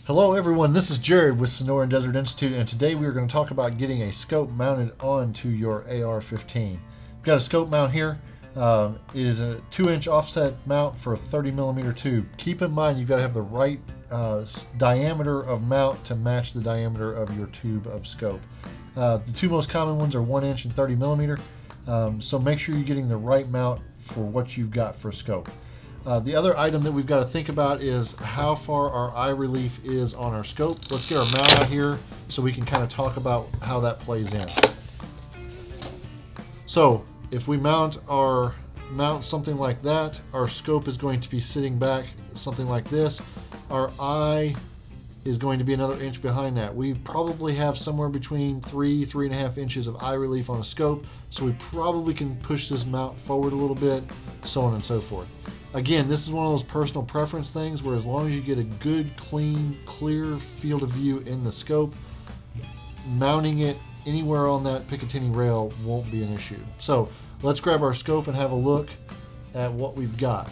Hello everyone, this is Jared with Sonoran Desert Institute, and today we are going to talk about getting a scope mounted onto your AR-15. We've got a scope mount here. It is a 2-inch offset mount for a 30mm tube. Keep in mind you've got to have the right diameter of mount to match the diameter of your tube of scope. The two most common ones are 1-inch and 30mm, so make sure you're getting the right mount for what you've got for scope. The other item that we've got to think about is how far our eye relief is on our scope. Let's get our mount out here so we can kind of talk about how that plays in. So if we mount something like that, our scope is going to be sitting back something like this. Our eye is going to be another inch behind that. We probably have somewhere between 3.5 inches of eye relief on a scope, so we probably can push this mount forward a little bit, so on and so forth. Again, this is one of those personal preference things where as long as you get a good, clean, clear field of view in the scope, mounting it anywhere on that Picatinny rail won't be an issue. So let's grab our scope and have a look at what we've got.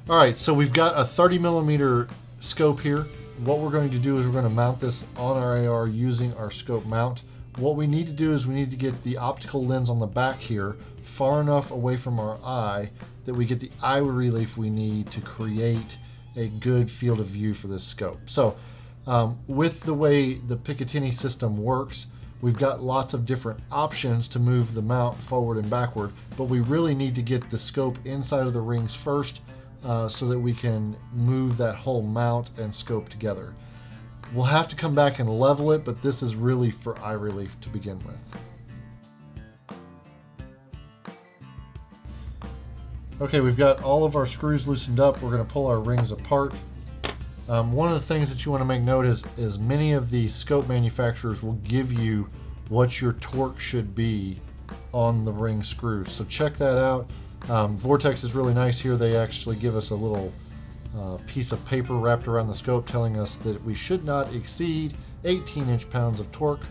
All right, so we've got a 30mm scope here. What we're going to do is we're going to mount this on our AR using our scope mount. What we need to do is we need to get the optical lens on the back here far enough away from our eye that we get the eye relief we need to create a good field of view for this scope. So with the way the Picatinny system works, we've got lots of different options to move the mount forward and backward, but we really need to get the scope inside of the rings first so that we can move that whole mount and scope together. We'll have to come back and level it, but this is really for eye relief to begin with. Okay, we've got all of our screws loosened up. We're going to pull our rings apart. One of the things that you want to make note is many of the scope manufacturers will give you what your torque should be on the ring screws. So check that out. Vortex is really nice here. They actually give us a little piece of paper wrapped around the scope telling us that we should not exceed 18 inch-pounds of torque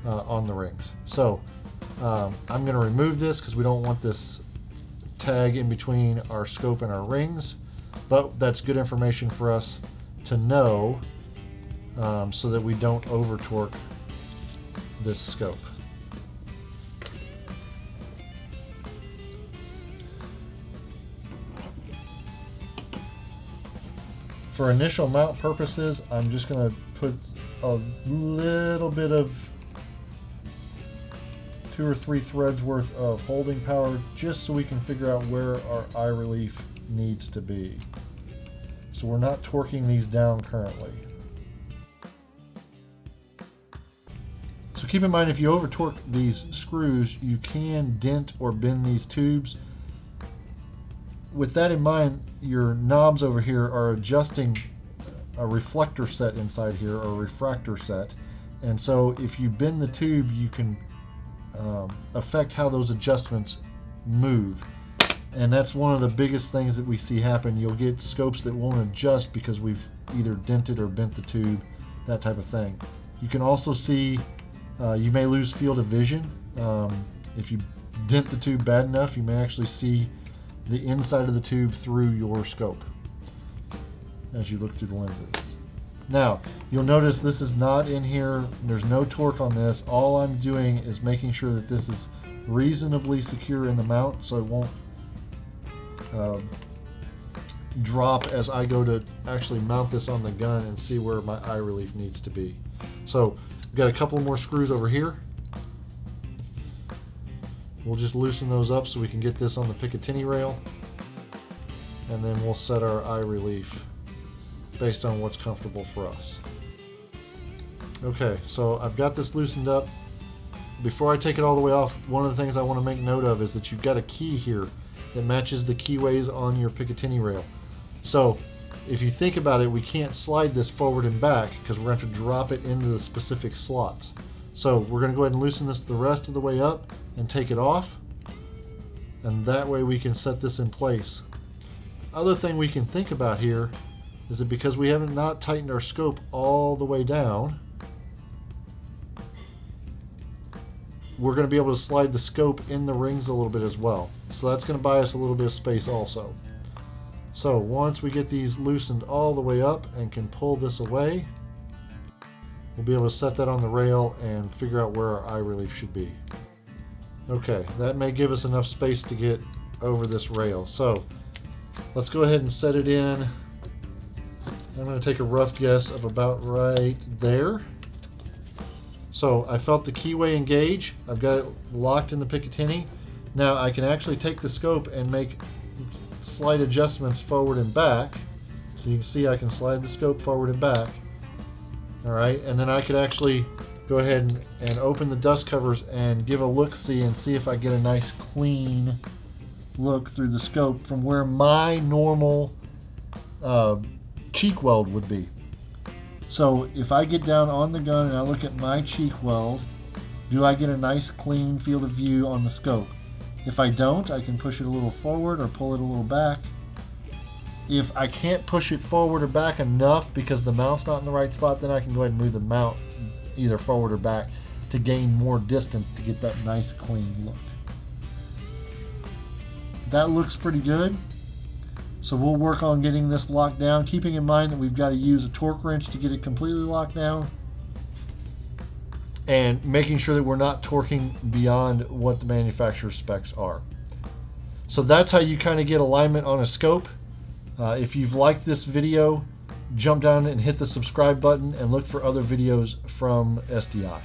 on the rings. So I'm going to remove this because we don't want this tag in between our scope and our rings, but that's good information for us to know so that we don't over torque this scope. For initial mount purposes, I'm just going to put a little bit of 2 or 3 threads worth of holding power just so we can figure out where our eye relief needs to be. So we're not torquing these down currently. So keep in mind, if you over torque these screws, you can dent or bend these tubes. With that in mind, your knobs over here are adjusting a reflector set inside here, or a refractor set. And so if you bend the tube, you can affect how those adjustments move. And that's one of the biggest things that we see happen. You'll get scopes that won't adjust because we've either dented or bent the tube, that type of thing. You can also see you may lose field of vision. If you dent the tube bad enough, you may actually see the inside of the tube through your scope as you look through the lenses. Now, you'll notice this is not in here. There's no torque on this. All I'm doing is making sure that this is reasonably secure in the mount so it won't drop as I go to actually mount this on the gun and see where my eye relief needs to be. So we've got a couple more screws over here. We'll just loosen those up so we can get this on the Picatinny rail, and then we'll set our eye relief based on what's comfortable for us. Okay, so I've got this loosened up. Before I take it all the way off, one of the things I want to make note of is that you've got a key here that matches the keyways on your Picatinny rail. So if you think about it, we can't slide this forward and back because we're going to have to drop it into the specific slots. So we're going to go ahead and loosen this the rest of the way up and take it off, and that way we can set this in place. Other thing we can think about here is that because we haven't not tightened our scope all the way down, we're going to be able to slide the scope in the rings a little bit as well. So that's going to buy us a little bit of space also. So once we get these loosened all the way up and can pull this away, we'll be able to set that on the rail and figure out where our eye relief should be. Okay, that may give us enough space to get over this rail. So let's go ahead and set it in. I'm going to take a rough guess of about right there. So I felt the keyway engage. I've got it locked in the Picatinny. Now I can actually take the scope and make slight adjustments forward and back. So you can see I can slide the scope forward and back. All right, and then I could actually go ahead and open the dust covers and give a look-see and see if I get a nice clean look through the scope from where my normal cheek weld would be. So if I get down on the gun and I look at my cheek weld, do I get a nice clean field of view on the scope? If I don't, I can push it a little forward or pull it a little back. If I can't push it forward or back enough because the mount's not in the right spot, then I can go ahead and move the mount either forward or back to gain more distance to get that nice clean look. That looks pretty good. So we'll work on getting this locked down, keeping in mind that we've got to use a torque wrench to get it completely locked down, and making sure that we're not torquing beyond what the manufacturer's specs are. So that's how you kind of get alignment on a scope. If you've liked this video, jump down and hit the subscribe button and look for other videos from SDI.